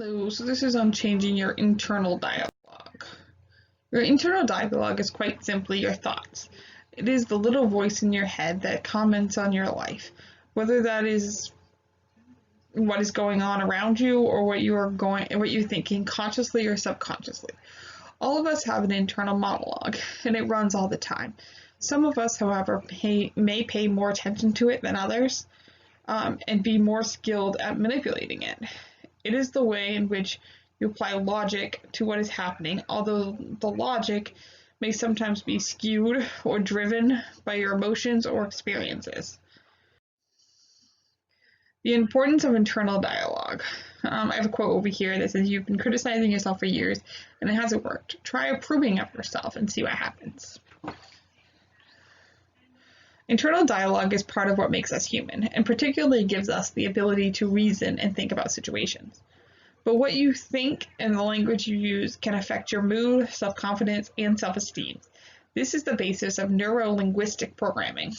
Hello, so this is on changing your internal dialogue. Your internal dialogue is quite simply your thoughts. It is the little voice in your head that comments on your life, whether that is what is going on around you or what you're thinking consciously or subconsciously. All of us have an internal monologue, and it runs all the time. Some of us, however, may pay more attention to it than others, and be more skilled at manipulating it. It is the way in which you apply logic to what is happening, although the logic may sometimes be skewed or driven by your emotions or experiences. The importance of internal dialogue. I have a quote over here that says, "You've been criticizing yourself for years and it hasn't worked. Try approving of yourself and see what happens." Internal dialogue is part of what makes us human, and particularly gives us the ability to reason and think about situations. But what you think and the language you use can affect your mood, self-confidence, and self-esteem. This is the basis of neuro-linguistic programming.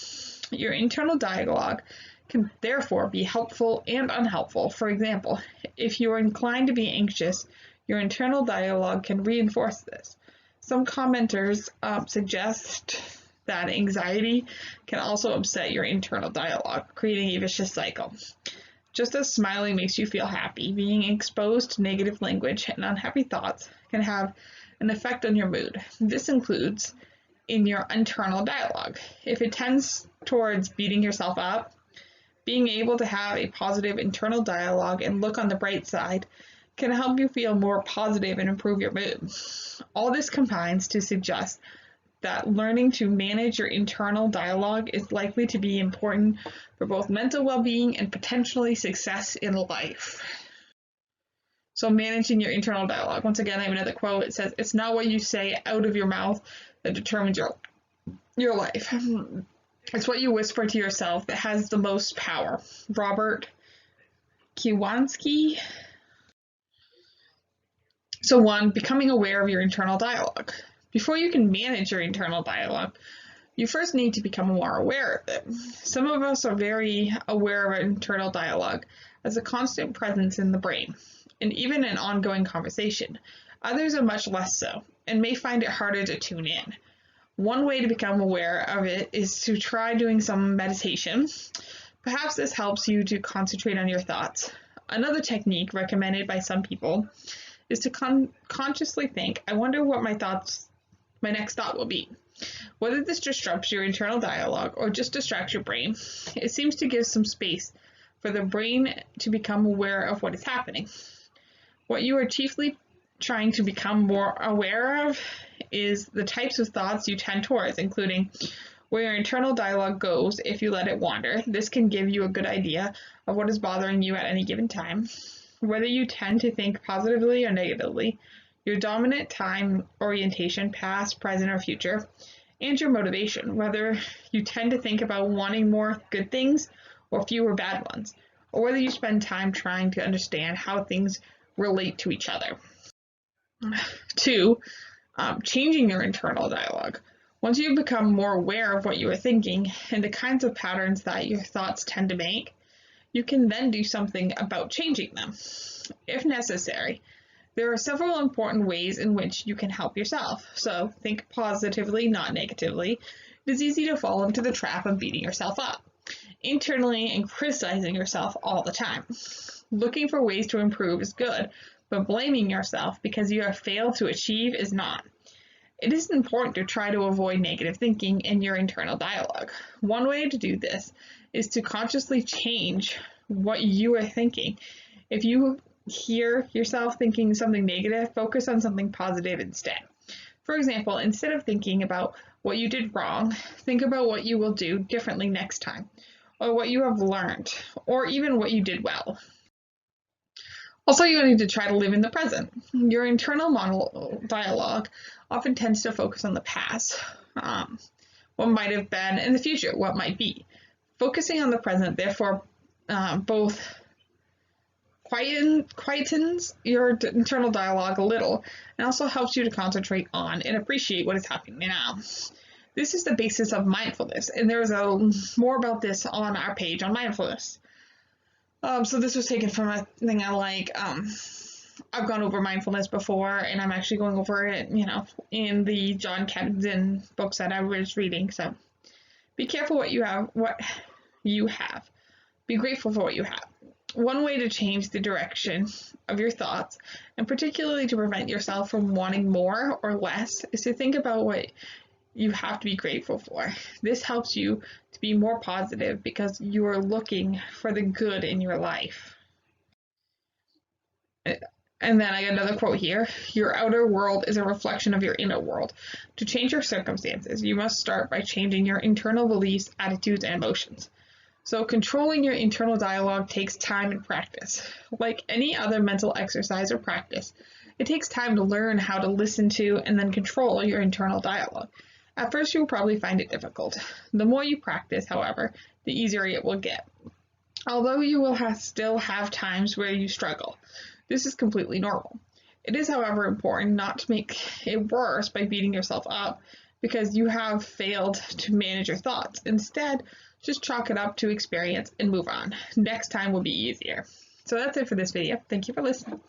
Your internal dialogue can therefore be helpful and unhelpful. For example, if you are inclined to be anxious, your internal dialogue can reinforce this. Some commenters suggest that anxiety can also upset your internal dialogue, creating a vicious cycle. Just as smiling makes you feel happy, being exposed to negative language and unhappy thoughts can have an effect on your mood. This includes in your internal dialogue. If it tends towards beating yourself up, being able to have a positive internal dialogue and look on the bright side can help you feel more positive and improve your mood. All this combines to suggest that learning to manage your internal dialogue is likely to be important for both mental well-being and potentially success in life. So managing your internal dialogue. Once again, I have another quote. It says, "It's not what you say out of your mouth that determines your life. It's what you whisper to yourself that has the most power." Robert Kiyosaki. So 1, becoming aware of your internal dialogue. Before you can manage your internal dialogue, you first need to become more aware of it. Some of us are very aware of our internal dialogue as a constant presence in the brain, and even an ongoing conversation. Others are much less so, and may find it harder to tune in. One way to become aware of it is to try doing some meditation. Perhaps this helps you to concentrate on your thoughts. Another technique recommended by some people is to consciously think, "I wonder what my next thought will be." Whether this disrupts your internal dialogue or just distracts your brain, it seems to give some space for the brain to become aware of what is happening. What you are chiefly trying to become more aware of is the types of thoughts you tend towards, including where your internal dialogue goes if you let it wander. This can give you a good idea of what is bothering you at any given time. Whether you tend to think positively or negatively, your dominant time orientation, past, present, or future, and your motivation, whether you tend to think about wanting more good things or fewer bad ones, or whether you spend time trying to understand how things relate to each other. 2, changing your internal dialogue. Once you become more aware of what you are thinking and the kinds of patterns that your thoughts tend to make, you can then do something about changing them, if necessary. There are several important ways in which you can help yourself. So think positively, not negatively. It is easy to fall into the trap of beating yourself up internally and criticizing yourself all the time. Looking for ways to improve is good, but blaming yourself because you have failed to achieve is not. It is important to try to avoid negative thinking in your internal dialogue. One way to do this is to consciously change what you are thinking. If you hear yourself thinking something negative, focus on something positive instead. For example, instead of thinking about what you did wrong, think about what you will do differently next time, or what you have learned, or even what you did well. Also, you need to try to live in the present. Your internal dialogue often tends to focus on the past, what might have been, and the future, what might be. Focusing on the present, therefore, both quietens your internal dialogue a little and also helps you to concentrate on and appreciate what is happening now. This is the basis of mindfulness, and there is more about this on our page on mindfulness. So this was taken from a thing I like, I've gone over mindfulness before, and I'm actually going over it, in the Jon Kabat-Zinn books that I was reading. So be careful what you have. Be grateful for what you have. One way to change the direction of your thoughts, and particularly to prevent yourself from wanting more or less, is to think about what you have to be grateful for. This helps you to be more positive because you are looking for the good in your life. And then I got another quote here. Your outer world is a reflection of your inner world. To change your circumstances, you must start by changing your internal beliefs, attitudes, and emotions. So controlling your internal dialogue takes time and practice. Like any other mental exercise or practice, it takes time to learn how to listen to and then control your internal dialogue. At first, you'll probably find it difficult. The more you practice, however, the easier it will get. Although you will still have times where you struggle. This is completely normal. It is, however, important not to make it worse by beating yourself up because you have failed to manage your thoughts. Instead, just chalk it up to experience and move on. Next time will be easier. So that's it for this video. Thank you for listening.